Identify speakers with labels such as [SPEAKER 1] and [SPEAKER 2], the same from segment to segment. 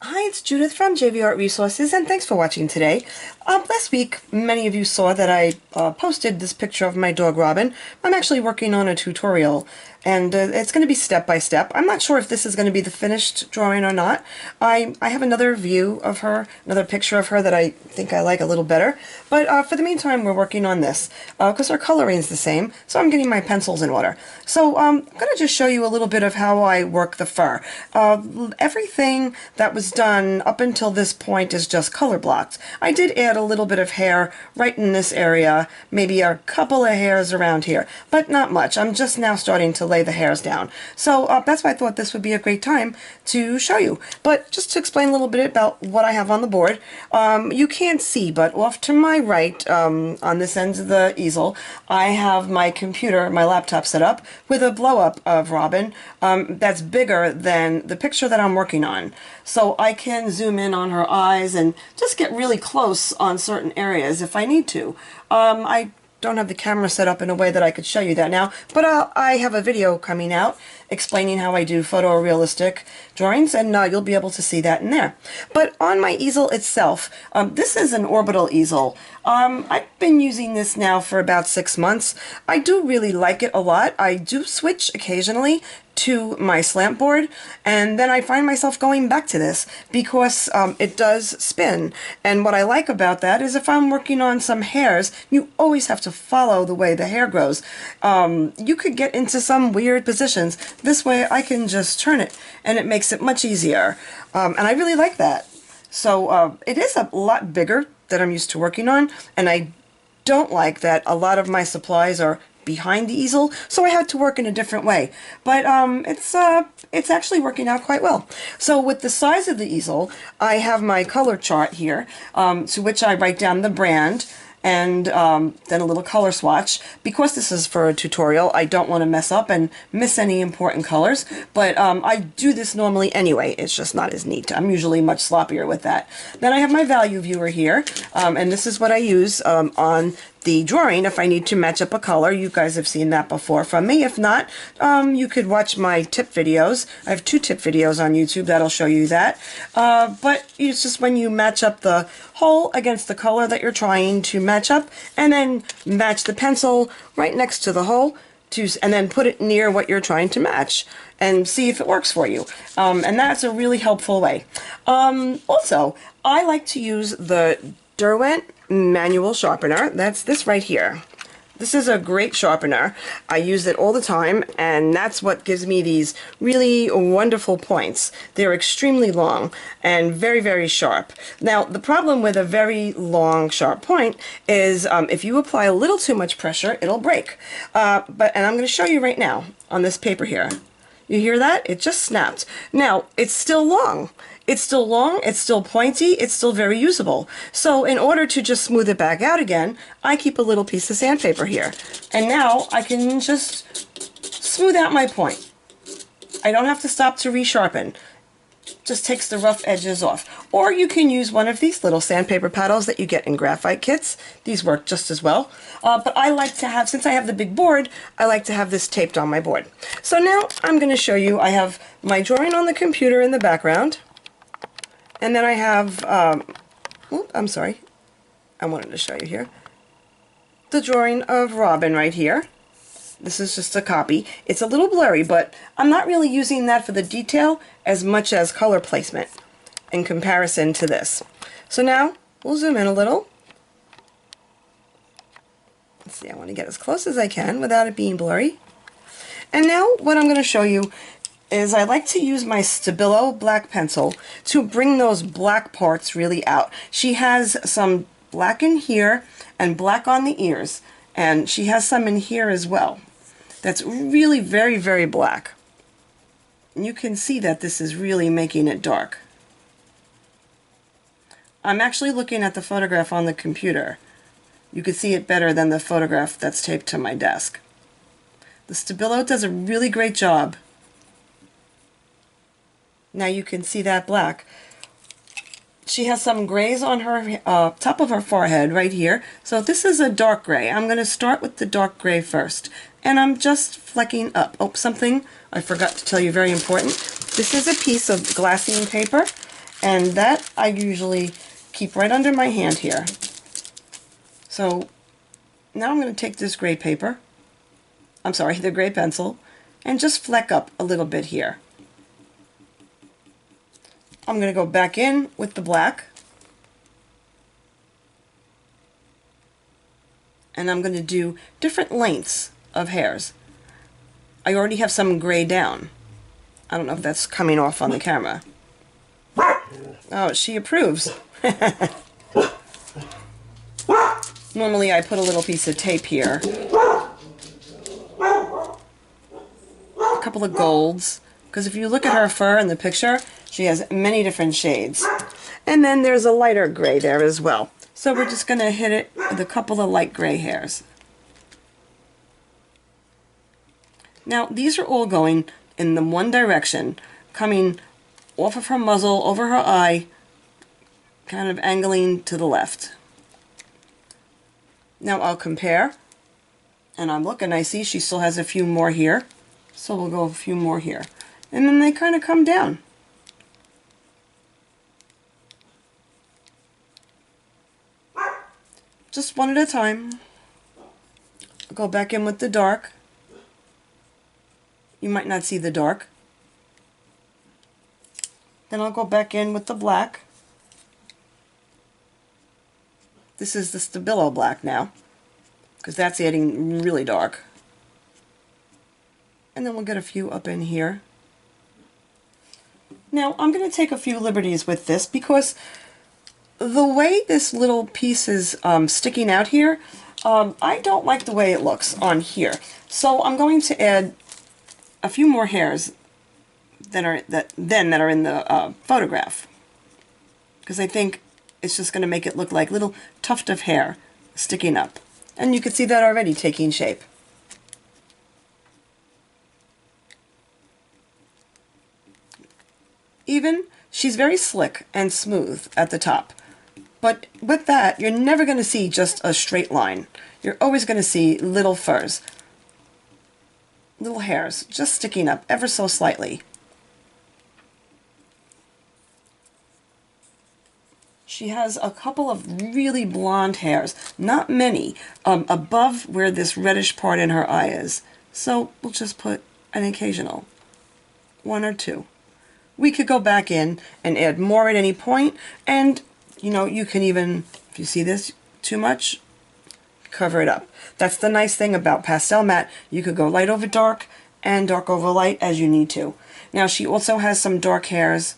[SPEAKER 1] Hi, it's Judith from JVArt Resources, and thanks for watching today. Last week, many of you saw that I posted this picture of my dog Robin. I'm actually working on a tutorial, and it's going to be step by step. I'm not sure if this is going to be the finished drawing or not. I have another view of her, another picture of her that I think I like a little better. But for the meantime, we're working on this because her coloring is the same, so I'm getting my pencils in order. So I'm going to just show you a little bit of how I work the fur. Everything that was done up until this point is just color blocked. I did add a little bit of hair right in this area, maybe a couple of hairs around here, but not much. I'm just now starting to lay the hairs down. So that's why I thought this would be a great time to show you. But just to explain a little bit about what I have on the board, you can't see, but off to my right, on this end of the easel, I have my computer, my laptop set up with a blow-up of Robin that's bigger than the picture that I'm working on. So I can zoom in on her eyes and just get really close on certain areas if I need to. I don't have the camera set up in a way that I could show you that now, but I have a video coming out explaining how I do photorealistic drawings, and you'll be able to see that in there. But on my easel itself, this is an Orbital Easel. I've been using this now for about 6 months. I do really like it a lot. I do switch occasionally to my slant board, and then I find myself going back to this because it does spin. And what I like about that is if I'm working on some hairs, you always have to follow the way the hair grows. You could get into some weird positions. This way I can just turn it and it makes it much easier. And I really like that. So it is a lot bigger than I'm used to working on, and I don't like that a lot of my supplies are behind the easel, so I had to work in a different way. But it's actually working out quite well. So with the size of the easel, I have my color chart here, to which I write down the brand and then a little color swatch. Because this is for a tutorial, I don't want to mess up and miss any important colors, but I do this normally anyway. It's just not as neat. I'm usually much sloppier with that. Then I have my value viewer here, and this is what I use on the drawing if I need to match up a color. You guys have seen that before from me. If not, you could watch my tip videos. I have 2 tip videos on YouTube that'll show you that. But it's just when you match up the hole against the color that you're trying to match up, and then match the pencil right next to the hole, and then put it near what you're trying to match and see if it works for you. And that's a really helpful way. Also, I like to use the JVArt manual sharpener. That's this right here. This is a great sharpener. I use it all the time, and that's what gives me these really wonderful points. They're extremely long and very, very sharp. Now, the problem with a very long, sharp point is if you apply a little too much pressure, it'll break. And I'm going to show you right now on this paper here. You hear that? It just snapped. Now, it's still long. It's still long, it's still pointy, it's still very usable. So in order to just smooth it back out again, I keep a little piece of sandpaper here. And now I can just smooth out my point. I don't have to stop to resharpen. Just takes the rough edges off. Or you can use one of these little sandpaper paddles that you get in graphite kits. These work just as well. But I like to have, since I have the big board, I like to have this taped on my board. So now I'm going to show you, I have my drawing on the computer in the background. And then I have, I'm sorry, I wanted to show you here, the drawing of Robin right here. This is just a copy. It's a little blurry, but I'm not really using that for the detail as much as color placement in comparison to this. So now, we'll zoom in a little. Let's see, I want to get as close as I can without it being blurry. And now what I'm going to show you is I like to use my Stabilo black pencil to bring those black parts really out. She has some black in here and black on the ears, and she has some in here as well. That's really very, very black. And you can see that this is really making it dark. I'm actually looking at the photograph on the computer. You can see it better than the photograph that's taped to my desk. The Stabilo does a really great job. Now you can see that black. She has some grays on her top of her forehead right here. So this is a dark gray. I'm going to start with the dark gray first. And I'm just flecking up. Oh, something I forgot to tell you, very important. This is a piece of glassine paper, And that I usually keep right under my hand here. So now I'm going to take this gray paper, I'm sorry, the gray pencil, and just fleck up a little bit here. I'm going to go back in with the black, and I'm going to do different lengths of hairs. I already have some gray down. I don't know if that's coming off on the camera. Oh, she approves. Normally I put a little piece of tape here. A couple of golds, because if you look at her fur in the picture, she has many different shades. And then there's a lighter gray there as well. So we're just going to hit it with a couple of light gray hairs. Now these are all going in the one direction, coming off of her muzzle, over her eye, kind of angling to the left. Now I'll compare, and I'm looking, I see she still has a few more here, so we'll go a few more here. And then they kind of come down. Just one at a time. I'll go back in with the dark. You might not see the dark. Then I'll go back in with the black. This is the Stabilo black now, because that's adding really dark. And then we'll get a few up in here. Now I'm going to take a few liberties with this because the way this little piece is sticking out here, I don't like the way it looks on here. So I'm going to add a few more hairs that are in the photograph, because I think it's just going to make it look like little tuft of hair sticking up. And you can see that already taking shape. Even, she's very slick and smooth at the top. But with that, you're never going to see just a straight line. You're always going to see little furs, little hairs just sticking up ever so slightly. She has a couple of really blonde hairs, not many, above where this reddish part in her eye is. So we'll just put an occasional, one or two. We could go back in and add more at any point, and you know, you can even, if you see this too much, cover it up. That's the nice thing about pastel matte. You could go light over dark and dark over light as you need to. Now she also has some dark hairs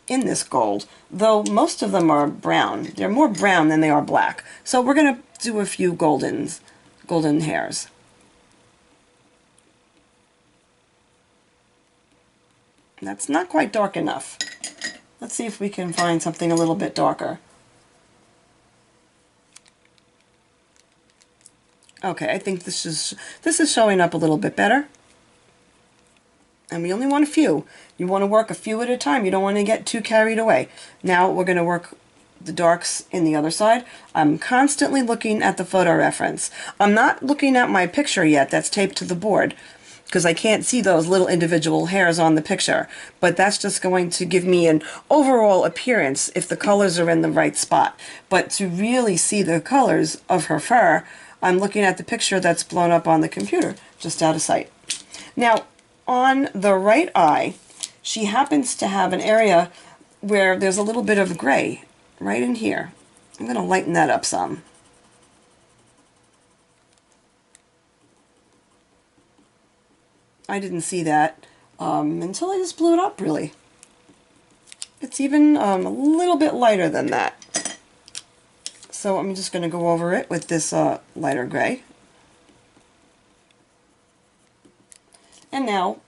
[SPEAKER 1] in this gold, though most of them are brown. They're more brown than they are black. So we're going to do a few golden hairs. That's not quite dark enough. Let's see if we can find something a little bit darker. Okay, I think this is showing up a little bit better. And we only want a few. You want to work a few at a time. You don't want to get too carried away. Now we're going to work the darks in the other side. I'm constantly looking at the photo reference. I'm not looking at my picture yet that's taped to the board, because I can't see those little individual hairs on the picture. But that's just going to give me an overall appearance if the colors are in the right spot. But to really see the colors of her fur, I'm looking at the picture that's blown up on the computer, just out of sight. Now, on the right eye, she happens to have an area where there's a little bit of gray right in here. I'm going to lighten that up some. I didn't see that until I just blew it up, really. It's even a little bit lighter than that. So I'm just going to go over it with this lighter gray. And now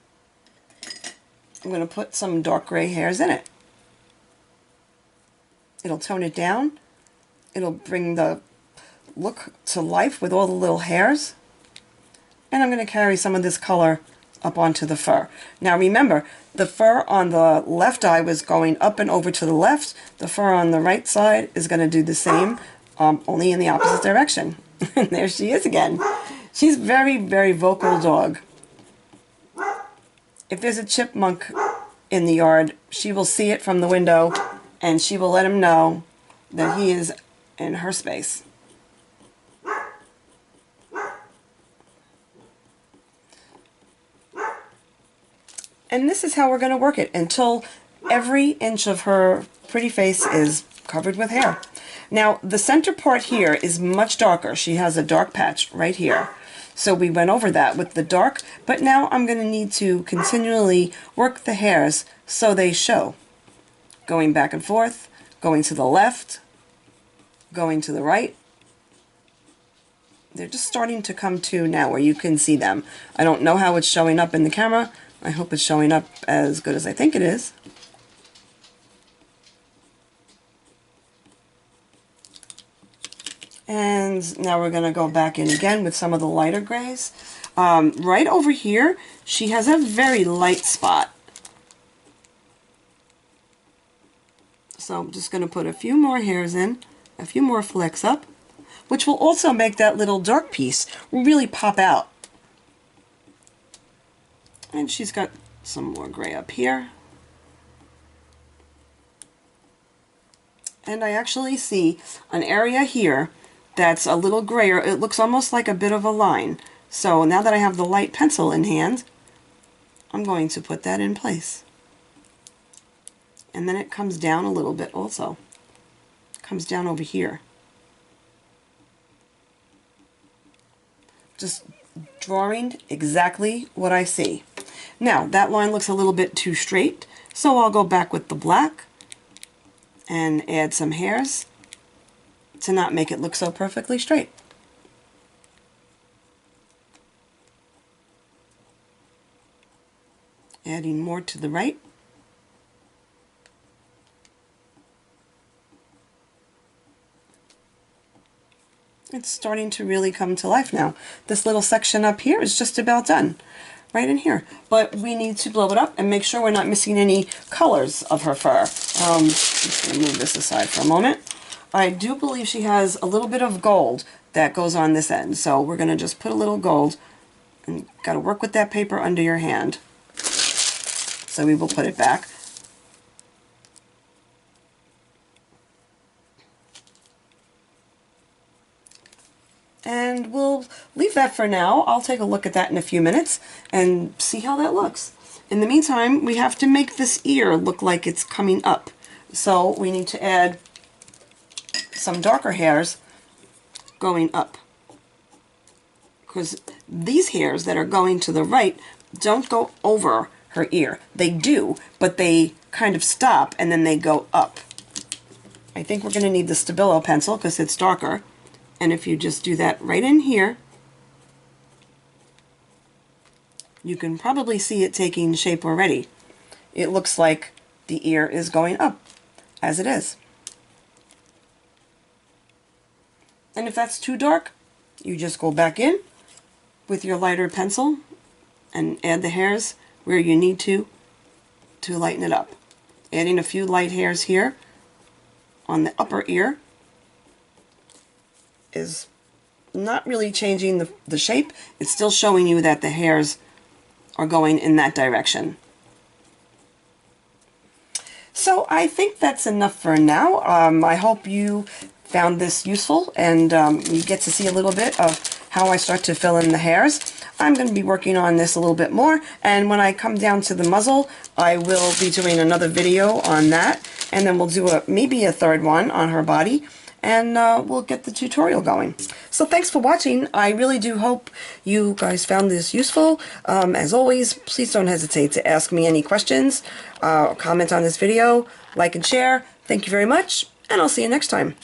[SPEAKER 1] I'm going to put some dark gray hairs in it. It'll tone it down. It'll bring the look to life with all the little hairs. And I'm going to carry some of this color up onto the fur. Now remember, the fur on the left eye was going up and over to the left. The fur on the right side is going to do the same, only in the opposite direction. And there she is again. She's a very, very vocal dog. If there's a chipmunk in the yard, she will see it from the window and she will let him know that he is in her space. And this is how we're going to work it until every inch of her pretty face is covered with hair. Now, the center part here is much darker. She has a dark patch right here. So we went over that with the dark, but now I'm going to need to continually work the hairs so they show. Going back and forth, going to the left, going to the right. They're just starting to come to now where you can see them. I don't know how it's showing up in the camera. I hope it's showing up as good as I think it is. And now we're going to go back in again with some of the lighter grays. Right over here, she has a very light spot. So I'm just going to put a few more hairs in, a few more flecks up, which will also make that little dark piece really pop out. And she's got some more gray up here. And I actually see an area here that's a little grayer. It looks almost like a bit of a line. So now that I have the light pencil in hand, I'm going to put that in place. And then it comes down a little bit also. It comes down over here. Just drawing exactly what I see. Now, that line looks a little bit too straight, so I'll go back with the black and add some hairs to not make it look so perfectly straight. Adding more to the right. It's starting to really come to life now. This little section up here is just about done. Right in here. But we need to blow it up and make sure we're not missing any colors of her fur. I'm just going to move this aside for a moment. I do believe she has a little bit of gold that goes on this end. So we're going to just put a little gold and got to work with that paper under your hand. So we will put it back. And we'll leave that for now. I'll take a look at that in a few minutes and see how that looks. In the meantime, we have to make this ear look like it's coming up. So we need to add some darker hairs going up. Because these hairs that are going to the right don't go over her ear. They do, but they kind of stop and then they go up. I think we're going to need the Stabilo pencil because it's darker. And if you just do that right in here, you can probably see it taking shape already. It looks like the ear is going up, as it is. And if that's too dark, you just go back in with your lighter pencil and add the hairs where you need to lighten it up. Adding a few light hairs here on the upper ear is not really changing the shape. It's still showing you that the hairs are going in that direction. So I think that's enough for now. I hope you found this useful and you get to see a little bit of how I start to fill in the hairs. I'm going to be working on this a little bit more, and when I come down to the muzzle, I will be doing another video on that, and then we'll do maybe a third one on her body, and we'll get the tutorial going. So thanks for watching. I really do hope you guys found this useful. As always, please don't hesitate to ask me any questions, comment on this video, like and share. Thank you very much, and I'll see you next time.